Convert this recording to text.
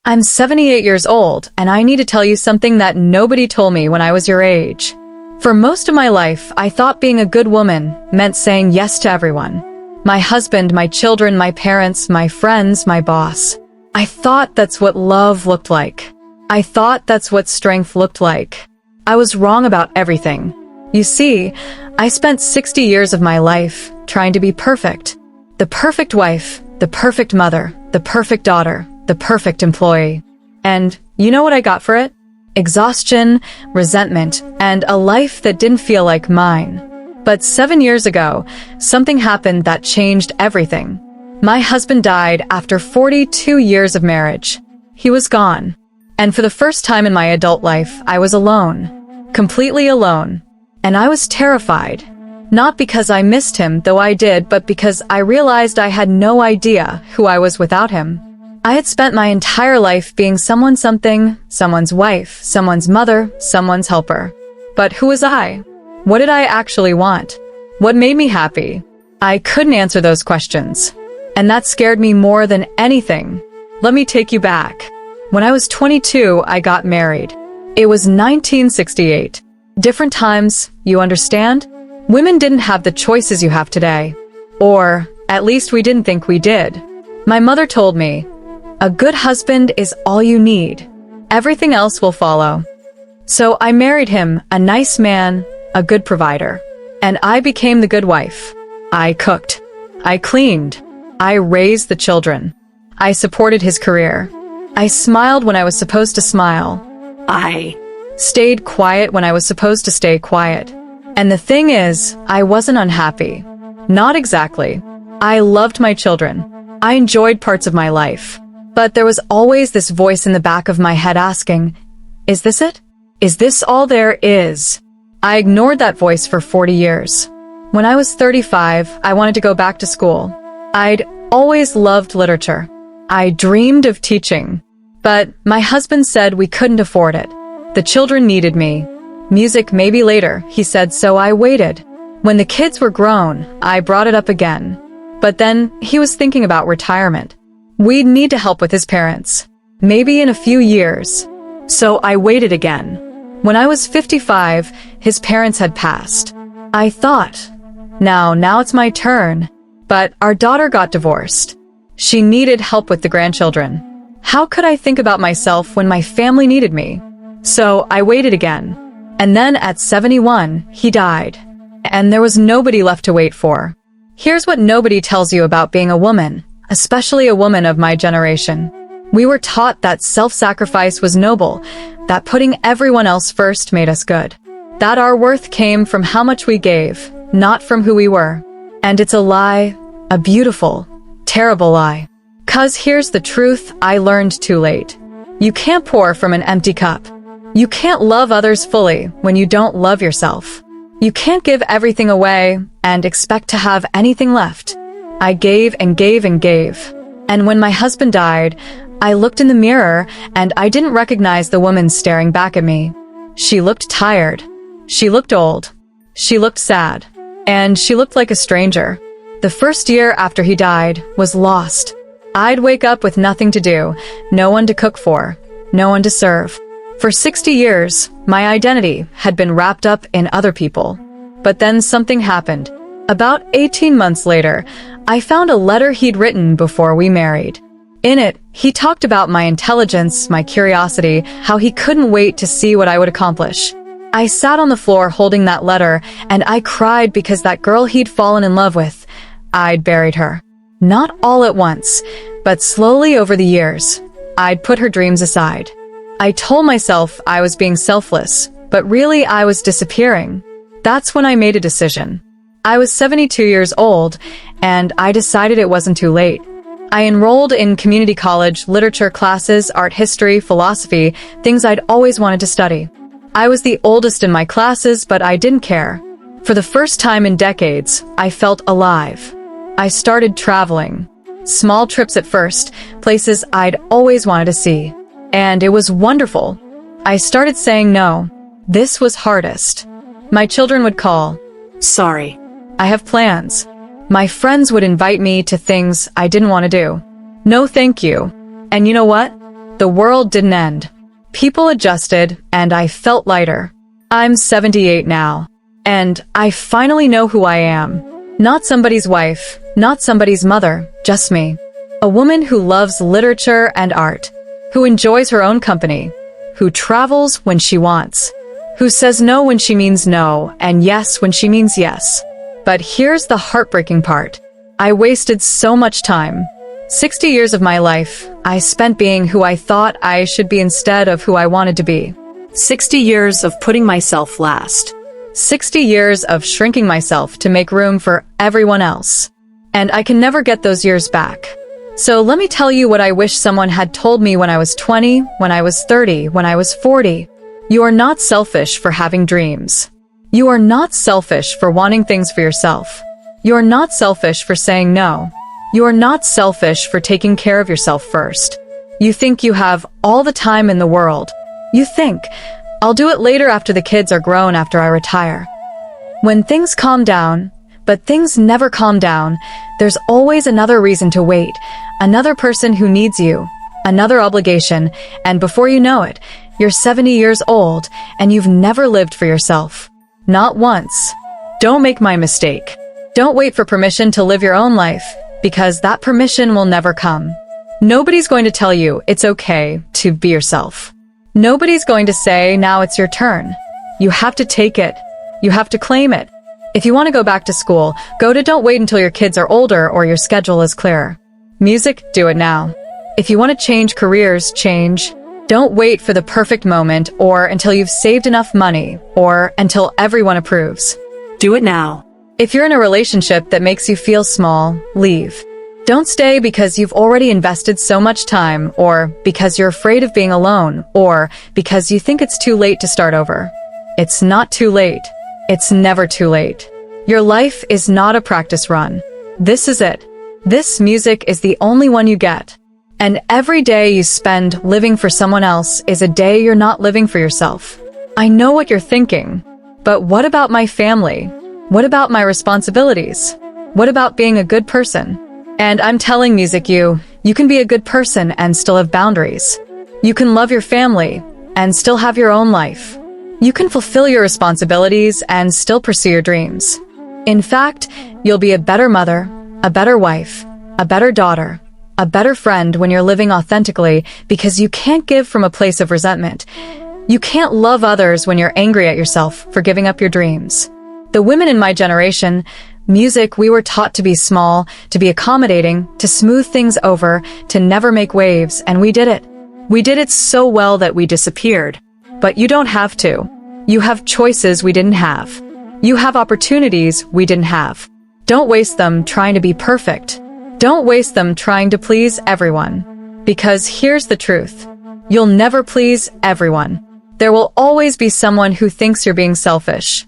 I'm 78 years old, and I need to tell you something that nobody told me when I was your age. For most of my life, I thought being a good woman meant saying yes to everyone. My husband, my children, my parents, my friends, my boss. I thought that's what love looked like. I thought that's what strength looked like. I was wrong about everything. You see, I spent 60 years of my life trying to be perfect. The perfect wife, the perfect mother, the perfect daughter, the perfect employee. And you know what I got for it? Exhaustion, resentment, and a life that didn't feel like mine. But 7 years ago, something happened that changed everything. My husband died after 42 years of marriage. He was gone. And for the first time in my adult life, I was alone. Completely alone. And I was terrified. Not because I missed him, though I did, but because I realized I had no idea who I was without him. I had spent my entire life being someone's something, someone's wife, someone's mother, someone's helper. But who was I? What did I actually want? What made me happy? I couldn't answer those questions. And that scared me more than anything. Let me take you back. When I was 22, I got married. It was 1968. Different times, you understand? Women didn't have the choices you have today. Or, at least we didn't think we did. My mother told me, a good husband is all you need. Everything else will follow. So I married him, a nice man, a good provider. And I became the good wife. I cooked. I cleaned. I raised the children. I supported his career. I smiled when I was supposed to smile. I stayed quiet when I was supposed to stay quiet. And the thing is, I wasn't unhappy. Not exactly. I loved my children. I enjoyed parts of my life. But there was always this voice in the back of my head asking, is this it? Is this all there is? I ignored that voice for 40 years. When I was 35, I wanted to go back to school. I'd always loved literature. I dreamed of teaching. But my husband said we couldn't afford it. The children needed me. Music maybe later, he said, so I waited. When the kids were grown, I brought it up again. But then he was thinking about retirement. We'd need to help with his parents. Maybe in a few years. So I waited again. When I was 55, his parents had passed. I thought, now it's my turn. But our daughter got divorced. She needed help with the grandchildren. How could I think about myself when my family needed me? So I waited again. And then at 71, he died. And there was nobody left to wait for. Here's what nobody tells you about being a woman, especially a woman of my generation. We were taught that self-sacrifice was noble, that putting everyone else first made us good. That our worth came from how much we gave, not from who we were. And it's a lie, a beautiful, terrible lie. 'Cause here's the truth I learned too late. You can't pour from an empty cup. You can't love others fully when you don't love yourself. You can't give everything away and expect to have anything left. I gave and gave and gave. And when my husband died, I looked in the mirror and I didn't recognize the woman staring back at me. She looked tired. She looked old. She looked sad. And she looked like a stranger. The first year after he died was lost. I'd wake up with nothing to do, no one to cook for, no one to serve. For 60 years, my identity had been wrapped up in other people. But then something happened. About 18 months later, I found a letter he'd written before we married. In it, he talked about my intelligence, my curiosity, how he couldn't wait to see what I would accomplish. I sat on the floor holding that letter, and I cried because that girl he'd fallen in love with, I'd buried her. Not all at once, but slowly over the years, I'd put her dreams aside. I told myself I was being selfless, but really I was disappearing. That's when I made a decision. I was 72 years old, and I decided it wasn't too late. I enrolled in community college, literature classes, art history, philosophy, things I'd always wanted to study. I was the oldest in my classes, but I didn't care. For the first time in decades, I felt alive. I started traveling. Small trips at first, places I'd always wanted to see. And it was wonderful. I started saying no. This was hardest. My children would call. Sorry. I have plans. My friends would invite me to things I didn't want to do. No thank you. And you know what? The world didn't end. People adjusted, and I felt lighter. I'm 78 now, and I finally know who I am. Not somebody's wife, not somebody's mother, just me. A woman who loves literature and art, who enjoys her own company, who travels when she wants, who says no when she means no, and yes when she means yes. But here's the heartbreaking part. I wasted so much time. 60 years of my life, I spent being who I thought I should be instead of who I wanted to be. 60 years of putting myself last. 60 years of shrinking myself to make room for everyone else. And I can never get those years back. So let me tell you what I wish someone had told me when I was 20, when I was 30, when I was 40. You are not selfish for having dreams. You are not selfish for wanting things for yourself. You are not selfish for saying no. You are not selfish for taking care of yourself first. You think you have all the time in the world. You think, I'll do it later after the kids are grown, after I retire. When things calm down, but things never calm down, there's always another reason to wait, another person who needs you, another obligation, and before you know it, you're 70 years old and you've never lived for yourself. Not once. Don't make my mistake. Don't wait for permission to live your own life, because that permission will never come. Nobody's going to tell you it's okay to be yourself. Nobody's going to say, now it's your turn. You have to take it. You have to claim it. If you want to go back to school, don't wait until your kids are older or your schedule is clear. Music, do it now. If you want to change careers, change. Don't wait for the perfect moment or until you've saved enough money or until everyone approves. Do it now. If you're in a relationship that makes you feel small, leave. Don't stay because you've already invested so much time, or because you're afraid of being alone, or because you think it's too late to start over. It's not too late. It's never too late. Your life is not a practice run. This is it. This music is the only one you get. And every day you spend living for someone else is a day you're not living for yourself. I know what you're thinking. But what about my family? What about my responsibilities? What about being a good person? And I'm telling Music you can be a good person and still have boundaries. You can love your family and still have your own life. You can fulfill your responsibilities and still pursue your dreams. In fact, you'll be a better mother, a better wife, a better daughter, a better friend when you're living authentically, because you can't give from a place of resentment. You can't love others when you're angry at yourself for giving up your dreams. The women in my generation, Music, we were taught to be small, to be accommodating, to smooth things over, to never make waves, and we did it. We did it so well that we disappeared. But you don't have to. You have choices we didn't have. You have opportunities we didn't have. Don't waste them trying to be perfect. Don't waste them trying to please everyone. Because here's the truth. You'll never please everyone. There will always be someone who thinks you're being selfish.